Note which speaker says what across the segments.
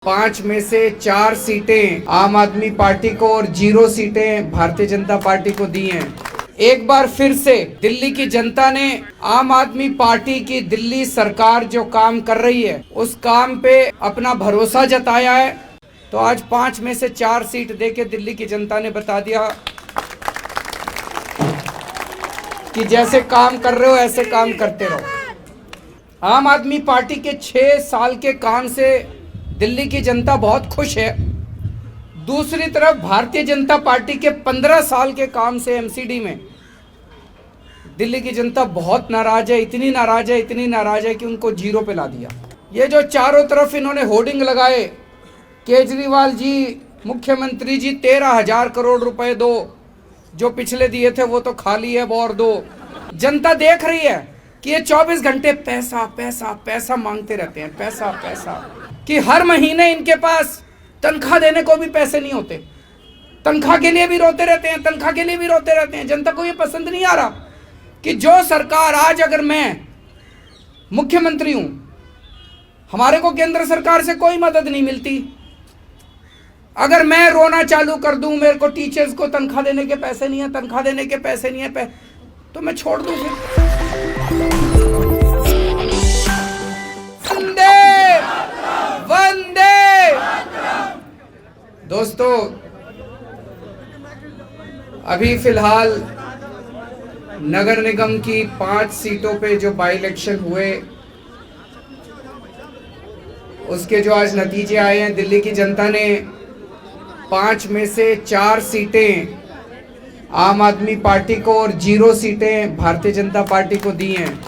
Speaker 1: 5 में से 4 सीटें आम आदमी पार्टी को और 0 सीटें भारतीय जनता पार्टी को दी हैं। एक बार फिर से दिल्ली की जनता ने आम आदमी पार्टी की दिल्ली सरकार जो काम कर रही है उस काम पे अपना भरोसा जताया है। तो आज 5 में से 4 सीट देके दिल्ली की जनता ने बता दिया कि जैसे काम कर रहे हो ऐसे काम करते रहो। आम आदमी पार्टी के 6 साल के काम से दिल्ली की जनता बहुत खुश है। दूसरी तरफ भारतीय जनता पार्टी के 15 साल के काम से एमसीडी में दिल्ली की जनता बहुत नाराज है, इतनी नाराज है, इतनी नाराज है कि उनको 0 पे ला दिया। ये जो चारों तरफ इन्होंने होर्डिंग लगाए, केजरीवाल जी, मुख्यमंत्री जी 13,000 करोड़ रुपए दो, जो पिछले दिए थे वो तो खाली है, वो और दो। जनता देख रही है कि ये 24 घंटे पैसा पैसा पैसा मांगते रहते हैं, पैसा पैसा, कि हर महीने इनके पास तनख्वाह देने को भी पैसे नहीं होते, तनख्वाह के लिए भी रोते रहते हैं, तनख्वाह के लिए भी रोते रहते हैं। जनता को ये पसंद नहीं आ रहा कि जो सरकार, आज अगर मैं मुख्यमंत्री हूं, हमारे को केंद्र सरकार से कोई मदद नहीं मिलती, अगर मैं रोना चालू कर दूं, मेरे को टीचर्स को तनख्वाह देने के पैसे नहीं है, तनख्वाह देने के पैसे नहीं है, तो मैं छोड़ दूं फिर। दोस्तों, अभी फिलहाल नगर निगम की 5 सीटों पे जो बाई इलेक्शन हुए उसके जो आज नतीजे आए हैं, दिल्ली की जनता ने 5 में से 4 सीटें आम आदमी पार्टी को और 0 सीटें भारतीय जनता पार्टी को दी हैं।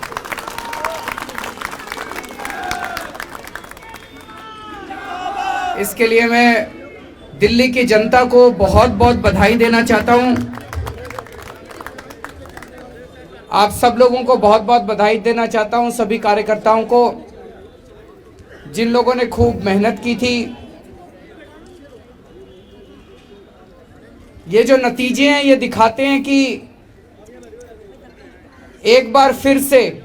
Speaker 1: इसके लिए मैं दिल्ली की जनता को बहुत बहुत बधाई देना चाहता हूं। आप सब लोगों को बहुत बहुत बधाई देना चाहता हूं, सभी कार्यकर्ताओं को, जिन लोगों ने खूब मेहनत की थी। ये जो नतीजे हैं ये दिखाते हैं कि एक बार फिर से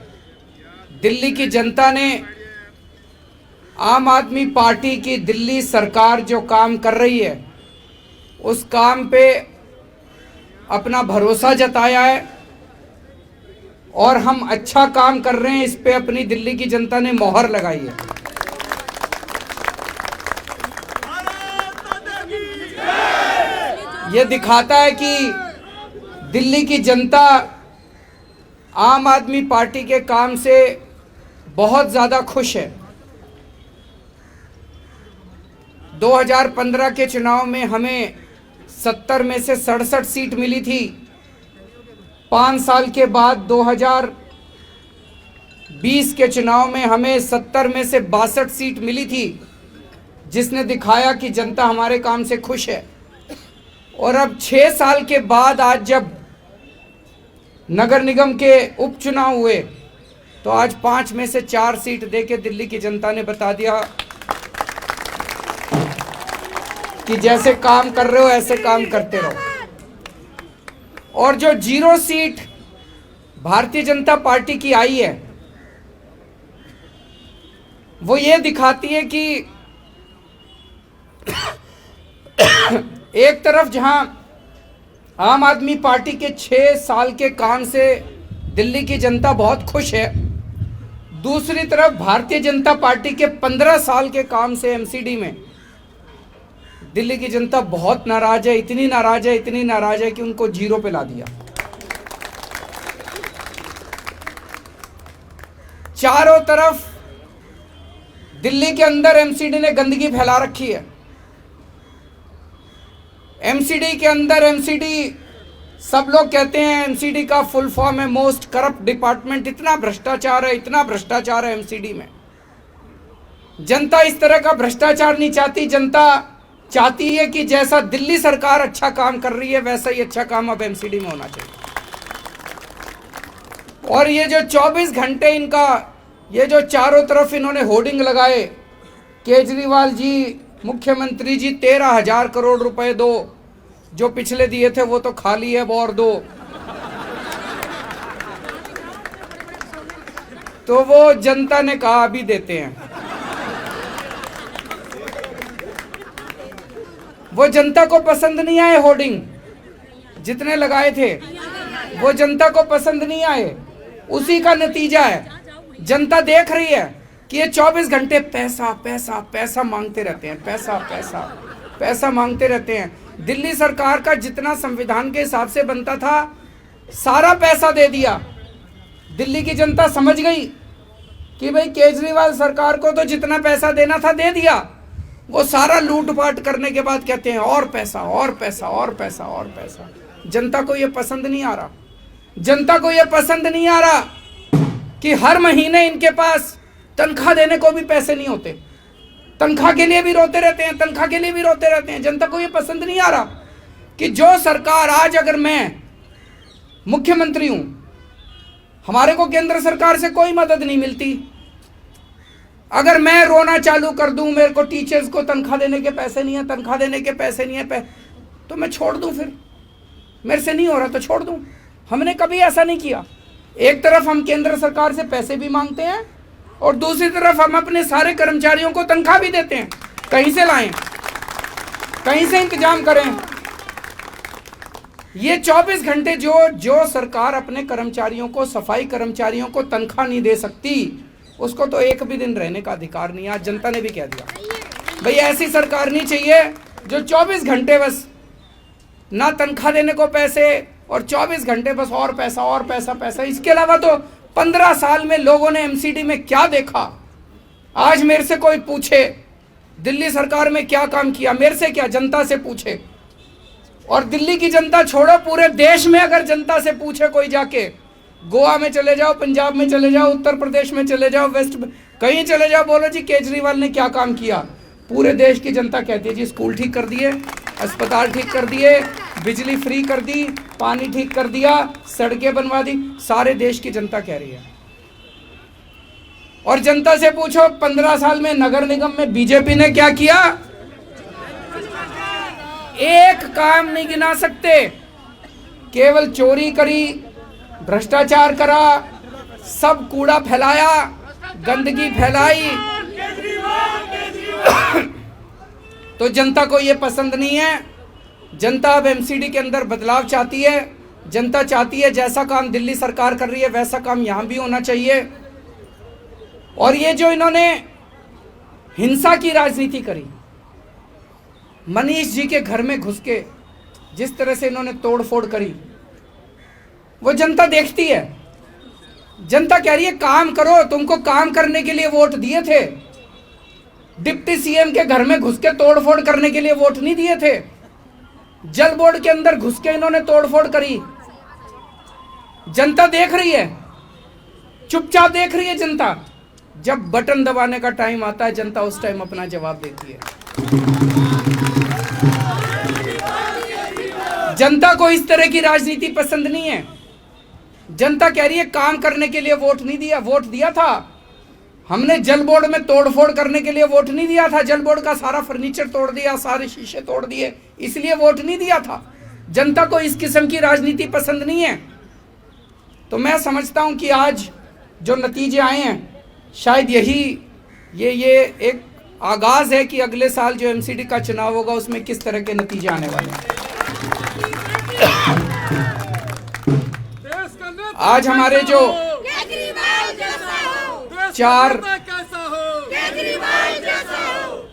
Speaker 1: दिल्ली की जनता ने आम आदमी पार्टी की दिल्ली सरकार जो काम कर रही है उस काम पे अपना भरोसा जताया है और हम अच्छा काम कर रहे हैं, इस पे अपनी दिल्ली की जनता ने मोहर लगाई है। ये दिखाता है कि दिल्ली की जनता आम आदमी पार्टी के काम से बहुत ज़्यादा खुश है। 2015 के चुनाव में हमें 70 में से 67 सीट मिली थी। 5 साल के बाद 2020 के चुनाव में हमें 70 में से 62 सीट मिली थी, जिसने दिखाया कि जनता हमारे काम से खुश है। और अब 6 साल के बाद आज जब नगर निगम के उपचुनाव हुए तो आज 5 में से 4 सीट देके दिल्ली की जनता ने बता दिया कि जैसे काम कर रहे हो ऐसे काम करते रहो। और जो 0 सीट भारतीय जनता पार्टी की आई है वो ये दिखाती है कि एक तरफ जहां आम आदमी पार्टी के 6 साल के काम से दिल्ली की जनता बहुत खुश है, दूसरी तरफ भारतीय जनता पार्टी के 15 साल के काम से एमसीडी में दिल्ली की जनता बहुत नाराज है, इतनी नाराज है, इतनी नाराज है कि उनको 0 पे ला दिया। चारों तरफ दिल्ली के अंदर एमसीडी ने गंदगी फैला रखी है। एमसीडी के अंदर, एमसीडी सब लोग कहते हैं एमसीडी का फुल फॉर्म है मोस्ट करप्ट डिपार्टमेंट। इतना भ्रष्टाचार है, इतना भ्रष्टाचार है एमसीडी में। जनता इस तरह का भ्रष्टाचार नहीं चाहती। जनता चाहती है कि जैसा दिल्ली सरकार अच्छा काम कर रही है वैसा ही अच्छा काम अब एमसीडी में होना चाहिए। और ये जो 24 घंटे इनका, ये जो चारों तरफ इन्होंने होर्डिंग लगाए, केजरीवाल जी, मुख्यमंत्री जी 13,000 करोड़ रुपए दो, जो पिछले दिए थे वो तो खाली है, वो और दो, तो वो जनता ने कहा अभी देते हैं। वो जनता को पसंद नहीं आए, होर्डिंग जितने लगाए थे वो जनता को पसंद नहीं आए। उसी का नतीजा है, जनता देख रही है कि ये 24 घंटे पैसा पैसा पैसा मांगते रहते हैं, पैसा पैसा पैसा मांगते रहते हैं। दिल्ली सरकार का जितना संविधान के हिसाब से बनता था सारा पैसा दे दिया। दिल्ली की जनता समझ गई कि भाई केजरीवाल सरकार को तो जितना पैसा देना था दे दिया। वो सारा लूटपाट करने के बाद कहते हैं और पैसा और पैसा और पैसा और पैसा। जनता को ये पसंद नहीं आ रहा, जनता को ये पसंद नहीं आ रहा कि हर महीने इनके पास तनख्वाह देने को भी पैसे नहीं होते, तनख्वाह के लिए भी रोते रहते हैं, तनख्वाह के लिए भी रोते रहते हैं। जनता को ये पसंद नहीं आ रहा कि जो सरकार आज, अगर मैं मुख्यमंत्री हूं, हमारे को केंद्र सरकार से कोई मदद नहीं मिलती, अगर मैं रोना चालू कर दूं मेरे को टीचर्स को तनख्वाह देने के पैसे नहीं है, तनख्वाह देने के पैसे नहीं है, तो मैं छोड़ दूं, फिर मेरे से नहीं हो रहा तो छोड़ दूं। हमने कभी ऐसा नहीं किया। एक तरफ हम केंद्र सरकार से पैसे भी मांगते हैं और दूसरी तरफ हम अपने सारे कर्मचारियों को तनख्वाह भी देते हैं। कहीं से लाएं, कहीं से इंतजाम करें। ये 24 घंटे जो सरकार अपने कर्मचारियों को, सफाई कर्मचारियों को तनख्वाह नहीं दे सकती, उसको तो एक भी दिन रहने का अधिकार नहीं। आज जनता ने भी कह दिया भाई ऐसी सरकार नहीं चाहिए जो 24 घंटे बस ना तनख्वाह देने को पैसे और 24 घंटे बस और पैसा और पैसा पैसा। इसके अलावा तो 15 साल में लोगों ने एमसीडी में क्या देखा। आज मेरे से कोई पूछे दिल्ली सरकार में क्या काम किया, मेरे से क्या, जनता से पूछे। और दिल्ली की जनता छोड़ो, पूरे देश में अगर जनता से पूछे कोई जाके, गोवा में चले जाओ, पंजाब में चले जाओ, उत्तर प्रदेश में चले जाओ, वेस्ट में कहीं चले जाओ, बोलो जी केजरीवाल ने क्या काम किया, पूरे देश की जनता कहती है जी स्कूल ठीक कर दिए, अस्पताल ठीक कर दिए, बिजली फ्री कर दी, पानी ठीक कर दिया, सड़कें बनवा दी। सारे देश की जनता कह रही है। और जनता से पूछो 15 साल में नगर निगम में बीजेपी ने क्या किया, एक काम नहीं गिना सकते। केवल चोरी करी, भ्रष्टाचार करा, सब कूड़ा फैलाया, गंदगी फैलाई। तो जनता को ये पसंद नहीं है। जनता अब एमसीडी के अंदर बदलाव चाहती है। जनता चाहती है जैसा काम दिल्ली सरकार कर रही है वैसा काम यहां भी होना चाहिए। और ये जो इन्होंने हिंसा की राजनीति करी, मनीष जी के घर में घुस के जिस तरह से इन्होंने तोड़फोड़ करी, वो जनता देखती है। जनता कह रही है काम करो, तुमको काम करने के लिए वोट दिए थे। डिप्टी सीएम के घर में घुस के तोड़फोड़ करने के लिए वोट नहीं दिए थे। जल बोर्ड के अंदर घुस के इन्होंने तोड़फोड़ करी। जनता देख रही है, चुपचाप देख रही है जनता। जब बटन दबाने का टाइम आता है जनता उस टाइम अपना जवाब देती है। जनता को इस तरह की राजनीति पसंद नहीं है। जनता कह रही है काम करने के लिए वोट नहीं दिया। वोट दिया था हमने, जल बोर्ड में तोड़फोड़ करने के लिए वोट नहीं दिया था। जल बोर्ड का सारा फर्नीचर तोड़ दिया, सारे शीशे तोड़ दिए, इसलिए वोट नहीं दिया था। जनता को इस किस्म की राजनीति पसंद नहीं है। तो मैं समझता हूं कि आज जो नतीजे आए हैं शायद ये एक आगाज है कि अगले साल जो एमसीडी का चुनाव होगा उसमें किस तरह के नतीजे आने वाले हैं। आज हमारे जो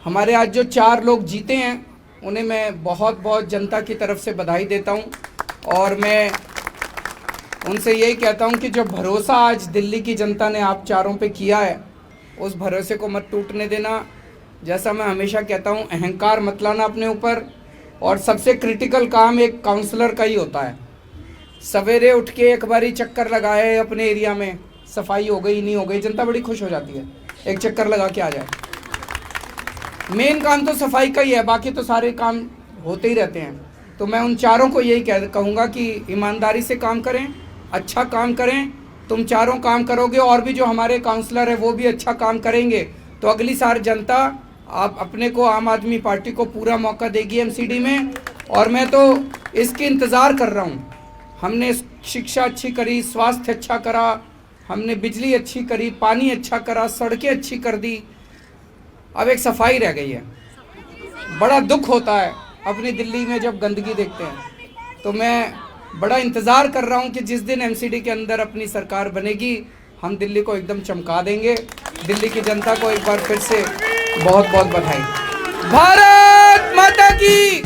Speaker 1: हमारे आज जो 4 लोग जीते हैं उन्हें मैं बहुत बहुत जनता की तरफ से बधाई देता हूं। और मैं उनसे यही कहता हूं कि जो भरोसा आज दिल्ली की जनता ने आप चारों पे किया है उस भरोसे को मत टूटने देना। जैसा मैं हमेशा कहता हूं, अहंकार मत लाना अपने ऊपर। और सबसे क्रिटिकल काम एक काउंसलर का ही होता है। सवेरे उठ के एक बारी चक्कर लगाए अपने एरिया में, सफाई हो गई नहीं हो गई, जनता बड़ी खुश हो जाती है, एक चक्कर लगा के आ जाए। मेन काम तो सफाई का ही है, बाकी तो सारे काम होते ही रहते हैं। तो मैं उन चारों को यही कहूँगा कि ईमानदारी से काम करें, अच्छा काम करें। तुम चारों काम करोगे और भी जो हमारे काउंसलर हैं वो भी अच्छा काम करेंगे, तो अगली साल जनता आप अपने को, आम आदमी पार्टी को पूरा मौका देगी एमसीडी में। और मैं तो इसकी इंतज़ार कर रहा हूँ। हमने शिक्षा अच्छी करी, स्वास्थ्य अच्छा करा, हमने बिजली अच्छी करी, पानी अच्छा करा, सड़कें अच्छी कर दी। अब एक सफाई रह गई है। बड़ा दुख होता है अपनी दिल्ली में जब गंदगी देखते हैं। तो मैं बड़ा इंतज़ार कर रहा हूं कि जिस दिन एमसीडी के अंदर अपनी सरकार बनेगी, हम दिल्ली को एकदम चमका देंगे। दिल्ली की जनता को एक बार फिर से बहुत बहुत बधाई। भारत माता की।